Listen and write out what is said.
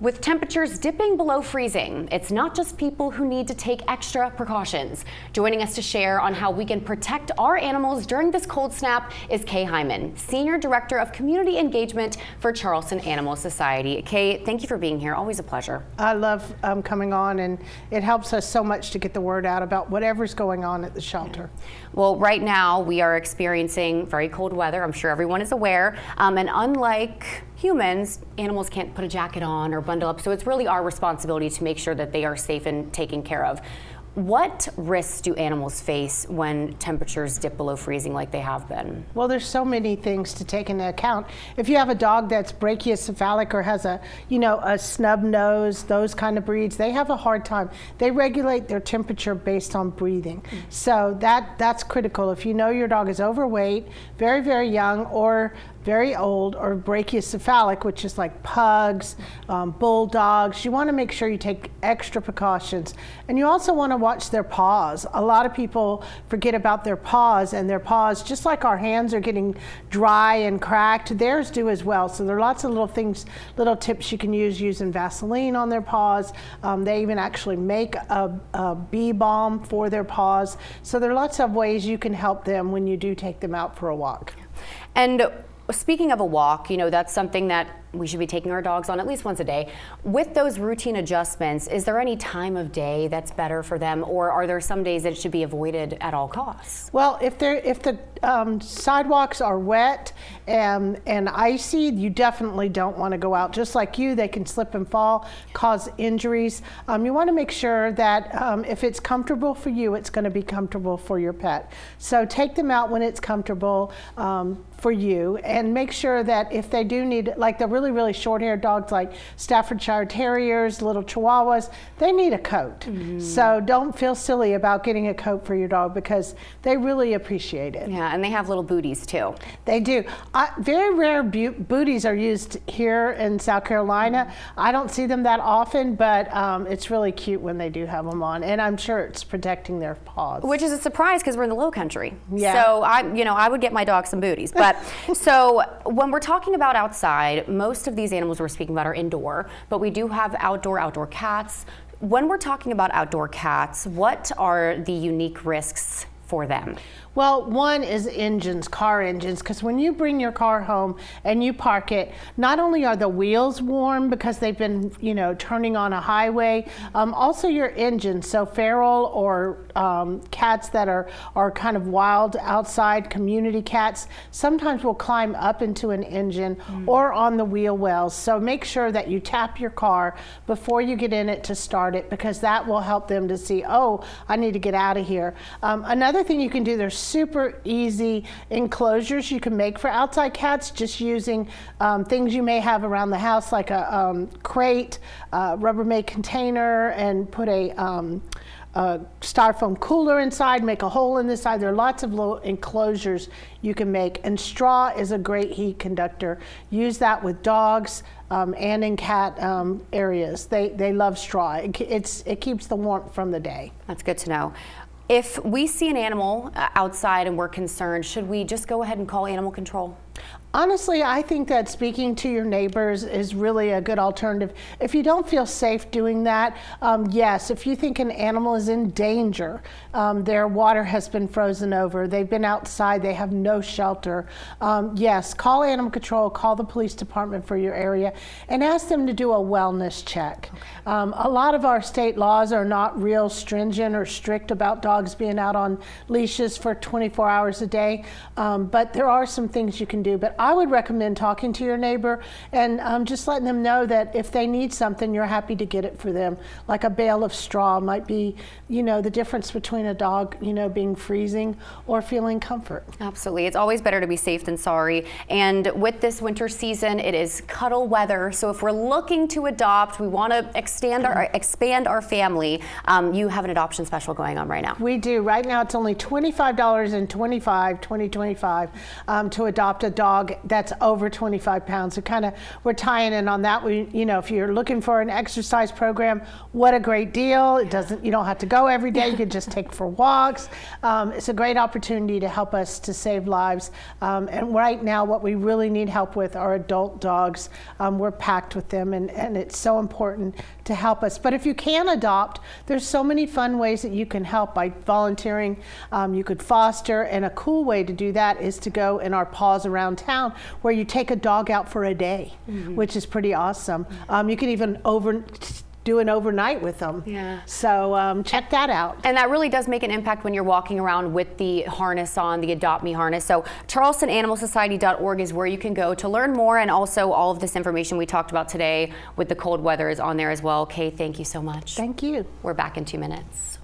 With temperatures dipping below freezing, it's not just people who need to take extra precautions. Joining us to share on how we can protect our animals during this cold snap is Kay Hyman, Senior Director of Community Engagement for Charleston Animal Society. Kay, thank you for being here. Always a pleasure. I love coming on, and it helps us so much to get the word out about whatever's going on at the shelter. Well, right now we are experiencing very cold weather. I'm sure everyone is aware. And unlike humans, animals can't put a jacket on or bundle up, so it's really our responsibility to make sure that they are safe and taken care of. What risks do animals face when temperatures dip below freezing like they have been? Well, there's so many things to take into account. If you have a dog that's brachycephalic or has a snub nose, those kind of breeds, they have a hard time. They regulate their temperature based on breathing. So that's critical. If you know your dog is overweight, very, very young, or very old, or brachycephalic, which is like pugs, bulldogs, you want to make sure you take extra precautions. And you also want to watch their paws. A lot of people forget about their paws, and their paws, just like our hands are getting dry and cracked, theirs do as well. So there are lots of little things, little tips you can use using Vaseline on their paws. They even actually make a bee balm for their paws. So there are lots of ways you can help them when you do take them out for a walk. And speaking of a walk, that's something that we should be taking our dogs on at least once a day. With those routine adjustments, is there any time of day that's better for them, or are there some days that it should be avoided at all costs? Well, if the sidewalks are wet and icy, you definitely don't want to go out. Just like you, they can slip and fall, cause injuries. You want to make sure that if it's comfortable for you, it's going to be comfortable for your pet. So take them out when it's comfortable for you, and make sure that if they do need, like the really short-haired dogs like Staffordshire Terriers, little Chihuahuas, they need a coat. Mm-hmm. So don't feel silly about getting a coat for your dog, because they really appreciate it. Yeah, and they have little booties too. They do. Very rare booties are used here in South Carolina. I don't see them that often, but it's really cute when they do have them on, and I'm sure it's protecting their paws. Which is a surprise because we're in the Low Country. Yeah. So I would get my dog some booties. But so when we're talking about outside, most of these animals we're speaking about are indoor, but we do have outdoor cats. When we're talking about outdoor cats, what are the unique risks for them? Well, one is engines, car engines, because when you bring your car home and you park it, not only are the wheels warm because they've been, turning on a highway, also your engines. So feral or cats that are kind of wild outside, community cats, sometimes will climb up into an engine or on the wheel wells. So make sure that you tap your car before you get in it to start it, because that will help them to see, oh, I need to get out of here. Another thing you can do, there's super easy enclosures you can make for outside cats, just using things you may have around the house, like a crate, Rubbermaid container, and put a styrofoam cooler inside, make a hole in the side. There are lots of little enclosures you can make, and straw is a great heat conductor. Use that with dogs and in cat areas. They love straw. It keeps the warmth from the day. That's good to know. If we see an animal outside and we're concerned, should we just go ahead and call animal control? Honestly, I think that speaking to your neighbors is really a good alternative. If you don't feel safe doing that, yes, if you think an animal is in danger, their water has been frozen over, they've been outside, they have no shelter, yes, call animal control, call the police department for your area, and ask them to do a wellness check. Okay. A lot of our state laws are not real stringent or strict about dogs being out on leashes for 24 hours a day, but there are some things you can do. But I would recommend talking to your neighbor and just letting them know that if they need something, you're happy to get it for them. Like a bale of straw might be, the difference between a dog, being freezing or feeling comfort. Absolutely. It's always better to be safe than sorry. And with this winter season, it is cuddle weather. So if we're looking to adopt, we want to expand our family, you have an adoption special going on right now. We do. Right now it's only $25.25 to adopt a dog that's over 25 pounds. So we're tying in on that. If you're looking for an exercise program, what a great deal. You don't have to go every day. You can just take for walks. It's a great opportunity to help us to save lives. And right now, what we really need help with are adult dogs. We're packed with them, and it's so important to help us. But if you can adopt, there's so many fun ways that you can help by volunteering. You could foster, and a cool way to do that is to go in our Paws Around Town, where you take a dog out for a day, which is pretty awesome. You can even do an overnight with them. Yeah. So check that out. And that really does make an impact when you're walking around with the harness on, the Adopt Me harness. So charlestonanimalsociety.org is where you can go to learn more, and also all of this information we talked about today with the cold weather is on there as well. Kay, thank you so much. Thank you. We're back in 2 minutes.